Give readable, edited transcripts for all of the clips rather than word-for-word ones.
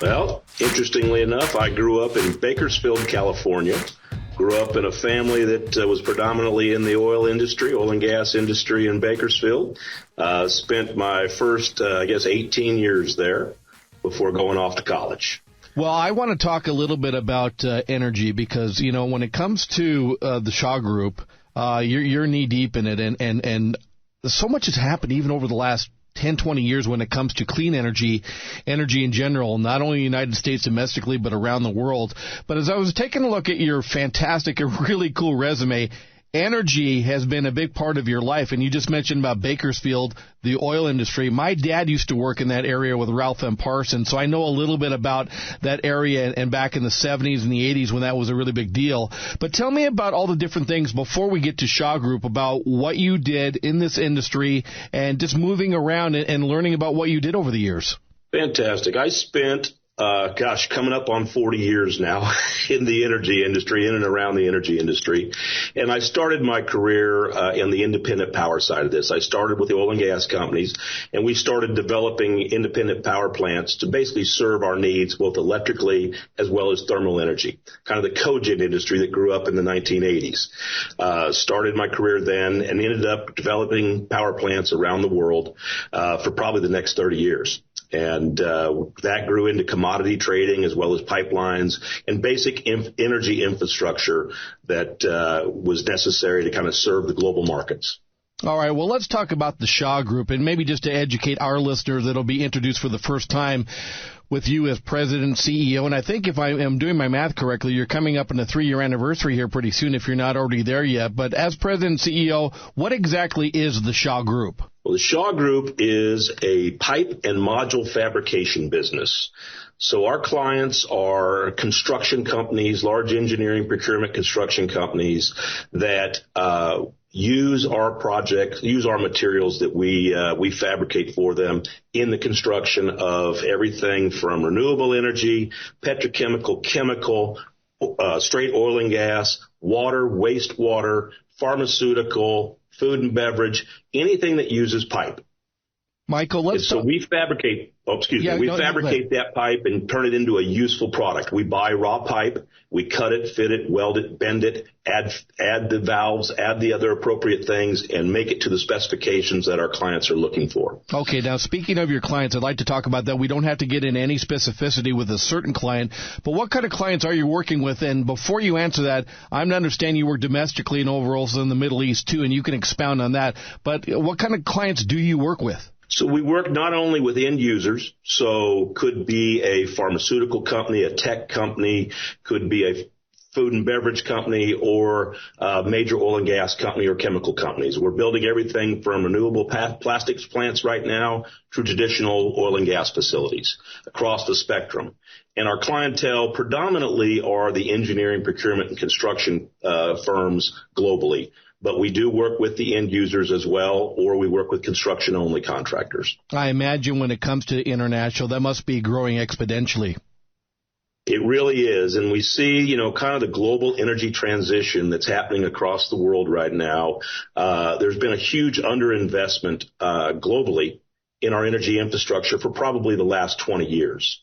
Well, interestingly enough, I grew up in Bakersfield, California. Grew up in a family that was predominantly in the oil industry, oil and gas industry in Bakersfield. Spent my first, 18 years there before going off to college. Well, I want to talk a little bit about energy because, you know, when it comes to the Shaw Group, you're knee deep in it, and so much has happened even over the last 10, 20 years when it comes to clean energy in general, not only in the United States domestically, but around the world. But as I was taking a look at your fantastic and really cool resume, energy has been a big part of your life, and you just mentioned about Bakersfield, the oil industry. My dad used to work in that area with Ralph M. Parsons, so I know a little bit about that area and back in the 70s and the 80s when that was a really big deal. But tell me about all the different things before we get to Shaw Group, about what you did in this industry and just moving around and learning about what you did over the years. Fantastic. I spent coming up on 40 years now in the energy industry, in and around the energy industry. And I started my career in the independent power side of this. I started with the oil and gas companies, and we started developing independent power plants to basically serve our needs both electrically as well as thermal energy, kind of the cogen industry that grew up in the 1980s. Started my career then and ended up developing power plants around the world for probably the next 30 years. And that grew into commodity trading as well as pipelines and basic energy infrastructure that was necessary to kind of serve the global markets. All right, well, let's talk about the Shaw Group, and maybe just to educate our listeners that'll be introduced for the first time with you as president and CEO. And I think if I am doing my math correctly, you're coming up on a 3-year anniversary here pretty soon if you're not already there yet. But as president and CEO, what exactly is the Shaw Group? Well, the Shaw Group is a pipe and module fabrication business. So our clients are construction companies, large engineering procurement construction companies that use our materials that we fabricate for them in the construction of everything from renewable energy, petrochemical, chemical, straight oil and gas, water, wastewater, pharmaceutical, food and beverage, anything that uses pipe. Michael, we fabricate that pipe and turn it into a useful product. We buy raw pipe, we cut it, fit it, weld it, bend it, add the valves, add the other appropriate things, and make it to the specifications that our clients are looking for. Okay, now speaking of your clients, I'd like to talk about that. We don't have to get into any specificity with a certain client, but what kind of clients are you working with? And before you answer that, I'm to understand you work domestically and overall in the Middle East too, and you can expound on that. But what kind of clients do you work with? So we work not only with end users, so could be a pharmaceutical company, a tech company, could be a food and beverage company, or a major oil and gas company or chemical companies. We're building everything from renewable plastics plants right now to traditional oil and gas facilities across the spectrum. And our clientele predominantly are the engineering, procurement, and construction firms globally. But we do work with the end users as well, or we work with construction-only contractors. I imagine when it comes to international, that must be growing exponentially. It really is. And we see, kind of the global energy transition that's happening across the world right now. There's been a huge underinvestment globally in our energy infrastructure for probably the last 20 years.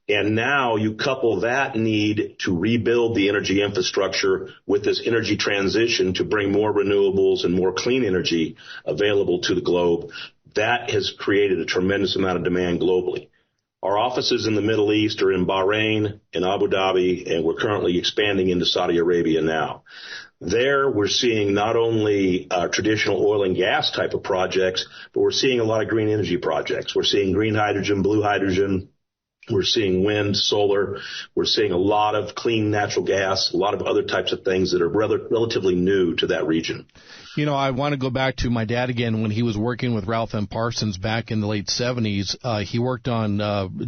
And now you couple that need to rebuild the energy infrastructure with this energy transition to bring more renewables and more clean energy available to the globe. That has created a tremendous amount of demand globally. Our offices in the Middle East are in Bahrain and Abu Dhabi, and we're currently expanding into Saudi Arabia now. There, we're seeing not only traditional oil and gas type of projects, but we're seeing a lot of green energy projects. We're seeing green hydrogen, blue hydrogen. We're seeing wind, solar. We're seeing a lot of clean natural gas, a lot of other types of things that are relatively new to that region. I want to go back to my dad again when he was working with Ralph M. Parsons back in the late 70s. He worked on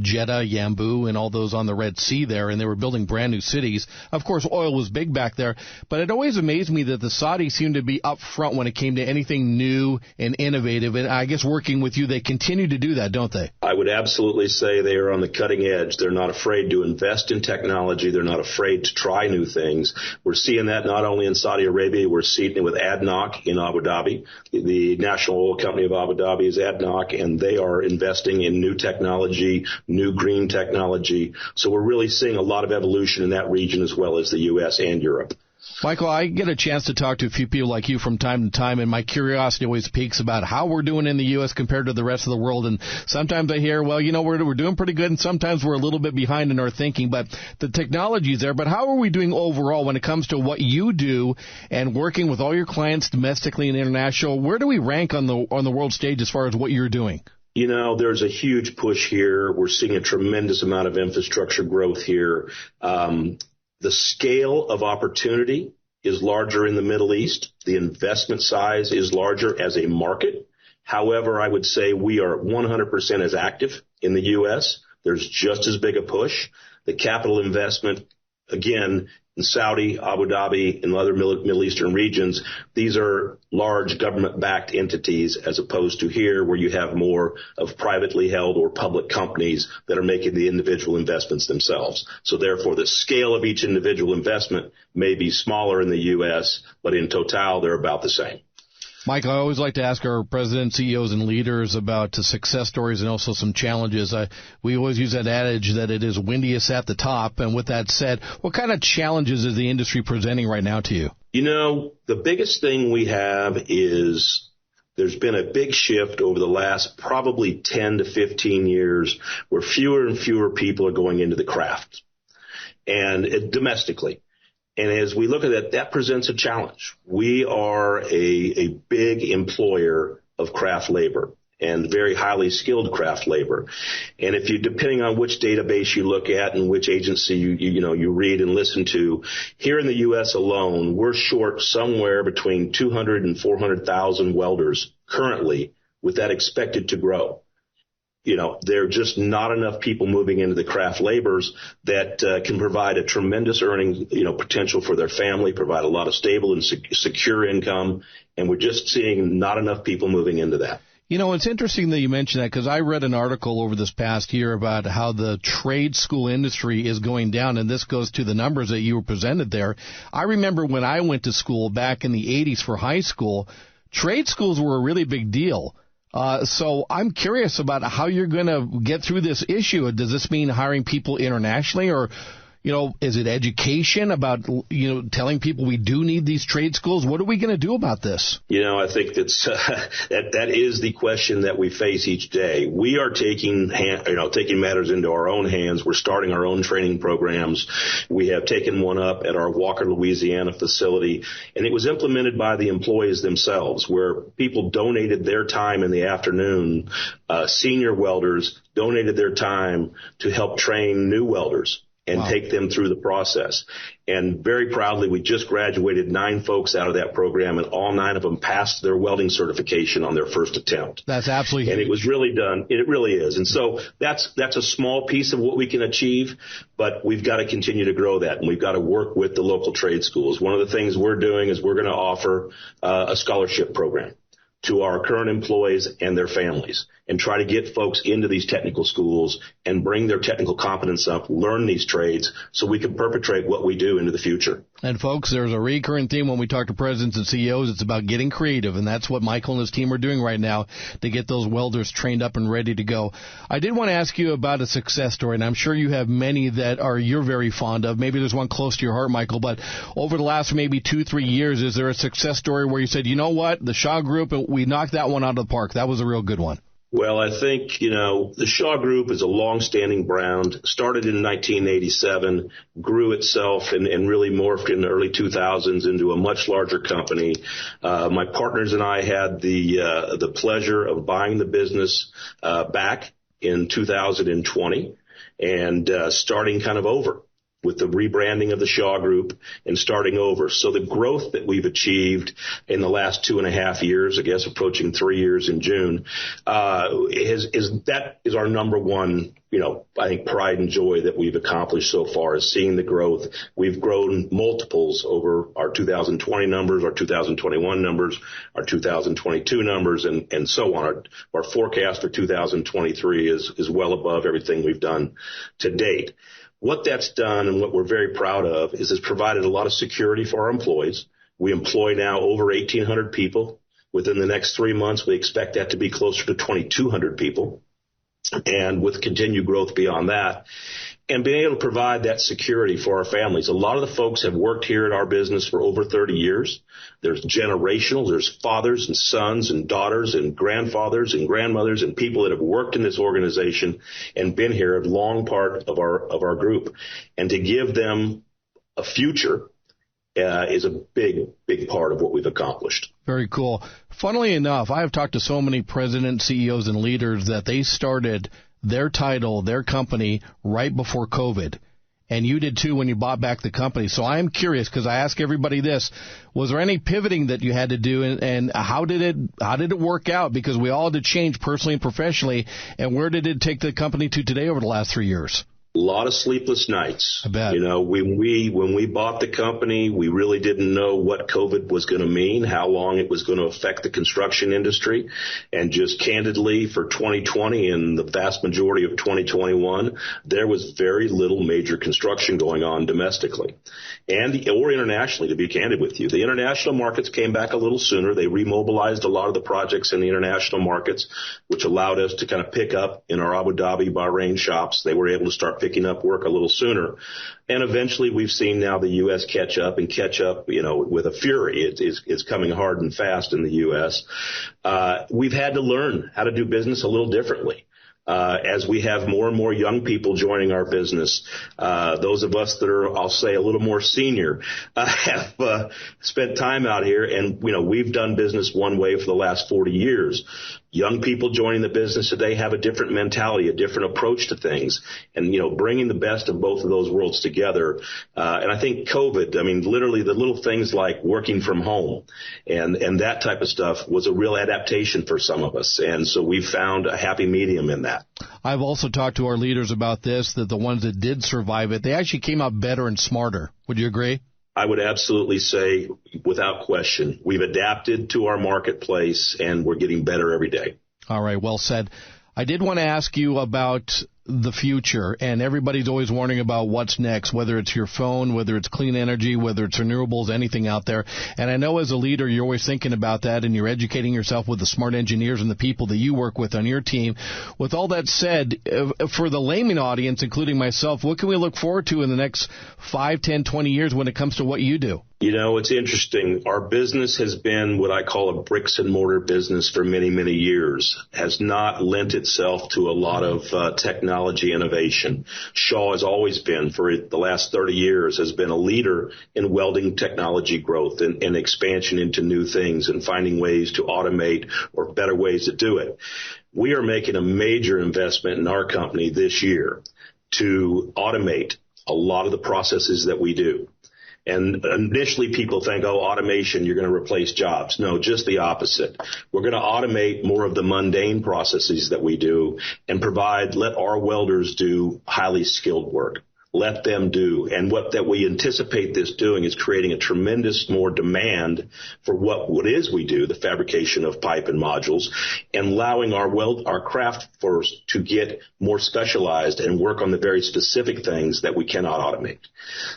Jeddah, Yanbu, and all those on the Red Sea there, and they were building brand new cities. Of course, oil was big back there, but it always amazed me that the Saudis seemed to be up front when it came to anything new and innovative, and I guess working with you, they continue to do that, don't they? I would absolutely say they are on the cutting cutting edge. They're not afraid to invest in technology. They're not afraid to try new things. We're seeing that not only in Saudi Arabia, we're seeing it with ADNOC in Abu Dhabi. The national oil company of Abu Dhabi is ADNOC, and they are investing in new technology, new green technology. So we're really seeing a lot of evolution in that region as well as the U.S. and Europe. Michael, I get a chance to talk to a few people like you from time to time, and my curiosity always piques about how we're doing in the U.S. compared to the rest of the world. And sometimes I hear, well, we're doing pretty good, and sometimes we're a little bit behind in our thinking. But the technology is there. But how are we doing overall when it comes to what you do and working with all your clients domestically and international? Where do we rank on the world stage as far as what you're doing? There's a huge push here. We're seeing a tremendous amount of infrastructure growth here. The scale of opportunity is larger in the Middle East. The investment size is larger as a market. However, I would say we are 100% as active in the U.S. There's just as big a push. The capital investment, again, in Saudi, Abu Dhabi, and other Middle Eastern regions, these are large government-backed entities as opposed to here where you have more of privately held or public companies that are making the individual investments themselves. So therefore, the scale of each individual investment may be smaller in the U.S., but in total, they're about the same. Michael, I always like to ask our presidents, CEOs, and leaders about success stories and also some challenges. We always use that adage that it is windiest at the top. And with that said, what kind of challenges is the industry presenting right now to you? The biggest thing we have is there's been a big shift over the last probably 10 to 15 years where fewer and fewer people are going into the craft and domestically. And as we look at that, that presents a challenge. We are a big employer of craft labor and very highly skilled craft labor. And if you, depending on which database you look at and which agency you read and listen to, here in the U.S. alone, we're short somewhere between 200 and 400,000 welders currently, with that expected to grow. There are just not enough people moving into the craft labors that can provide a tremendous earning, potential for their family, provide a lot of stable and secure income. And we're just seeing not enough people moving into that. It's interesting that you mentioned that because I read an article over this past year about how the trade school industry is going down, and this goes to the numbers that you were presented there. I remember when I went to school back in the 80s for high school, trade schools were a really big deal. So I'm curious about how you're going to get through this issue. Does this mean hiring people internationally, or, is it education about, telling people we do need these trade schools? What are we going to do about this? I think that is the question that we face each day. We are taking matters into our own hands. We're starting our own training programs. We have taken one up at our Walker, Louisiana facility, and it was implemented by the employees themselves, where people donated their time in the afternoon. Senior welders donated their time to help train new welders and take them through the process. And very proudly, we just graduated 9 folks out of that program, and all 9 of them passed their welding certification on their first attempt. That's absolutely huge. And it was really done. It really is. And so that's a small piece of what we can achieve, but we've got to continue to grow that, and we've got to work with the local trade schools. One of the things we're doing is we're going to offer a scholarship program to our current employees and their families, and try to get folks into these technical schools and bring their technical competence up, learn these trades so we can perpetrate what we do into the future. And folks, there's a recurring theme when we talk to presidents and CEOs. It's about getting creative, and that's what Michael and his team are doing right now to get those welders trained up and ready to go. I did want to ask you about a success story, and I'm sure you have many that you're very fond of. Maybe there's one close to your heart, Michael, but over the last maybe 2-3 years, is there a success story where you said, you know what, the Shaw Group, we knocked that one out of the park. That was a real good one. Well, I think, the Shaw Group is a long-standing brand, started in 1987, grew itself and really morphed in the early 2000s into a much larger company. My partners and I had the pleasure of buying the business back in 2020 and starting kind of over. with the rebranding of the Shaw Group and starting over. So the growth that we've achieved in the last 2.5 years, I guess approaching 3 years in June, is our number one, I think pride and joy that we've accomplished so far is seeing the growth. We've grown multiples over our 2020 numbers, our 2021 numbers, our 2022 numbers, and so on. Our forecast for 2023 is well above everything we've done to date. What that's done and what we're very proud of is it's provided a lot of security for our employees. We employ now over 1,800 people. Within the next 3 months, we expect that to be closer to 2,200 people, and with continued growth beyond that. And being able to provide that security for our families. A lot of the folks have worked here at our business for over 30 years. There's generational. There's fathers and sons and daughters and grandfathers and grandmothers and people that have worked in this organization and been here a long part of our group. And to give them a future is a big part of what we've accomplished. Very cool. Funnily enough, I have talked to so many presidents, CEOs, and leaders that they started their title, their company, right before COVID. And you did too when you bought back the company. So I'm curious, because I ask everybody this, was there any pivoting that you had to do, and how did it work out? Because we all had to change personally and professionally, and where did it take the company to today over the last 3 years? A lot of sleepless nights. I bet. When we bought the company, we really didn't know what COVID was going to mean, how long it was going to affect the construction industry. And just candidly, for 2020 and the vast majority of 2021, there was very little major construction going on domestically or internationally, to be candid with you. The international markets came back a little sooner. They remobilized a lot of the projects in the international markets, which allowed us to kind of pick up in our Abu Dhabi, Bahrain shops. They were able to start picking up work a little sooner. And eventually we've seen now the U.S. catch up with a fury. It's coming hard and fast in the U.S. We've had to learn how to do business a little differently. As we have more and more young people joining our business, those of us that are, I'll say, a little more senior, have spent time out here, and we've done business one way for the last 40 years. Young people joining the business today have a different mentality, a different approach to things, and bringing the best of both of those worlds together. And I think COVID, literally the little things like working from home and that type of stuff was a real adaptation for some of us, and so we found a happy medium in that. I've also talked to our leaders about this, that the ones that did survive it, they actually came out better and smarter. Would you agree? I would absolutely say, without question, we've adapted to our marketplace, and we're getting better every day. All right, well said. I did want to ask you about the future, and everybody's always wondering about what's next, whether it's your phone, whether it's clean energy, whether it's renewables, anything out there. And I know as a leader, you're always thinking about that, and you're educating yourself with the smart engineers and the people that you work with on your team. With all that said, for the layman audience, including myself, what can we look forward to in the next 5, 10, 20 years when it comes to what you do? It's interesting. Our business has been what I call a bricks and mortar business for many, many years, has not lent itself to a lot of technology innovation. Shaw has always been, for the last 30 years, has been a leader in welding technology growth and expansion into new things and finding ways to automate or better ways to do it. We are making a major investment in our company this year to automate a lot of the processes that we do. And initially people think, automation, you're going to replace jobs. No, just the opposite. We're going to automate more of the mundane processes that we do and let our welders do highly skilled work. Let them do. And what we anticipate this doing is creating a tremendous more demand for what is we do, the fabrication of pipe and modules, and allowing our craft force to get more specialized and work on the very specific things that we cannot automate.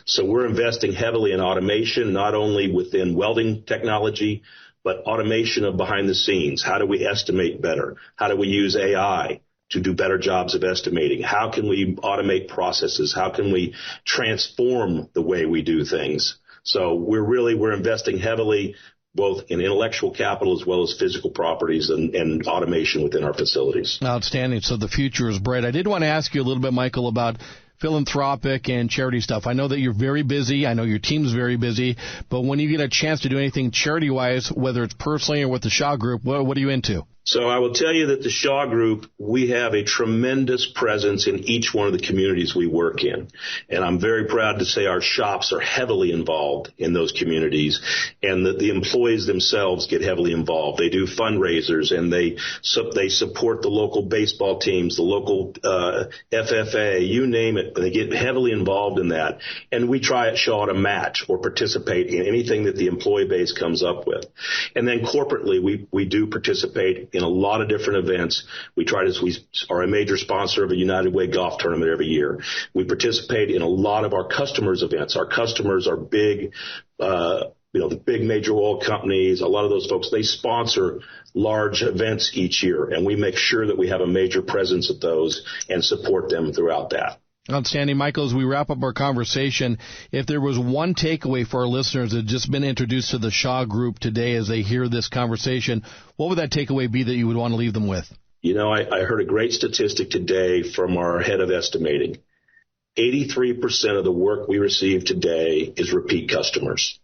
So we're investing heavily in automation, not only within welding technology, but automation of behind the scenes. How do we estimate better? How do we use AI to do better jobs of estimating? How can we automate processes? How can we transform the way we do things? So we're investing heavily both in intellectual capital as well as physical properties and automation within our facilities. Outstanding. So the future is bright. I did want to ask you a little bit, Michael, about philanthropic and charity stuff. I know that you're very busy. I know your team's very busy. But when you get a chance to do anything charity-wise, whether it's personally or with the Shaw Group, what are you into? So I will tell you that the Shaw Group, we have a tremendous presence in each one of the communities we work in. And I'm very proud to say our shops are heavily involved in those communities, and that the employees themselves get heavily involved. They do fundraisers, and they support the local baseball teams, the local FFA, you name it. They get heavily involved in that. And we try at Shaw to match or participate in anything that the employee base comes up with. And then corporately, we do participate in a lot of different events. We are a major sponsor of a United Way golf tournament every year. We participate in a lot of our customers' events. Our customers are big, the big major oil companies, a lot of those folks, they sponsor large events each year, and we make sure that we have a major presence at those and support them throughout that. Outstanding. Michael, as we wrap up our conversation, if there was one takeaway for our listeners that had just been introduced to the Shaw Group today as they hear this conversation, what would that takeaway be that you would want to leave them with? I heard a great statistic today from our head of estimating. 83% of the work we receive today is repeat customers.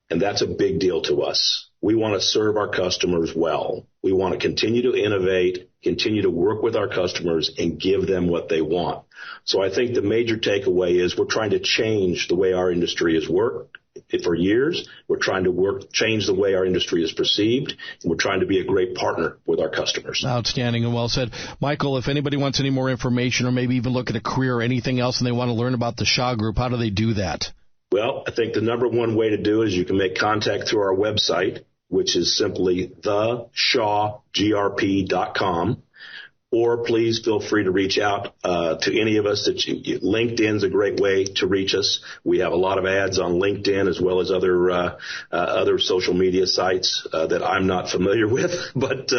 And that's a big deal to us. We want to serve our customers well. We want to continue to innovate, continue to work with our customers, and give them what they want. So I think the major takeaway is we're trying to change the way our industry has worked for years. We're trying to change the way our industry is perceived, and we're trying to be a great partner with our customers. Outstanding and well said. Michael, if anybody wants any more information or maybe even look at a career or anything else and they want to learn about the Shaw Group, how do they do that? Well, I think the number one way to do it is you can make contact through our website, which is simply theshawgrp.com. Or please feel free to reach out to any of us. LinkedIn's a great way to reach us. We have a lot of ads on LinkedIn as well as other social media sites that I'm not familiar with, but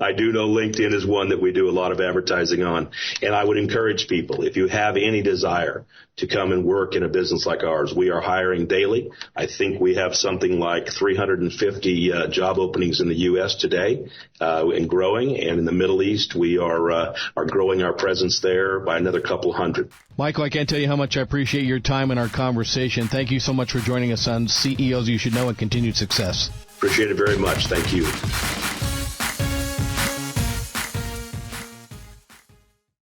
I do know LinkedIn is one that we do a lot of advertising on. And I would encourage people, if you have any desire to come and work in a business like ours, we are hiring daily. I think we have something like 350 job openings in the U.S. today and growing. And in the Middle East, we are growing our presence there by another couple hundred. Michael, I can't tell you how much I appreciate your time and our conversation. Thank you so much for joining us on CEOs You Should Know, and continued success. Appreciate it very much. Thank you.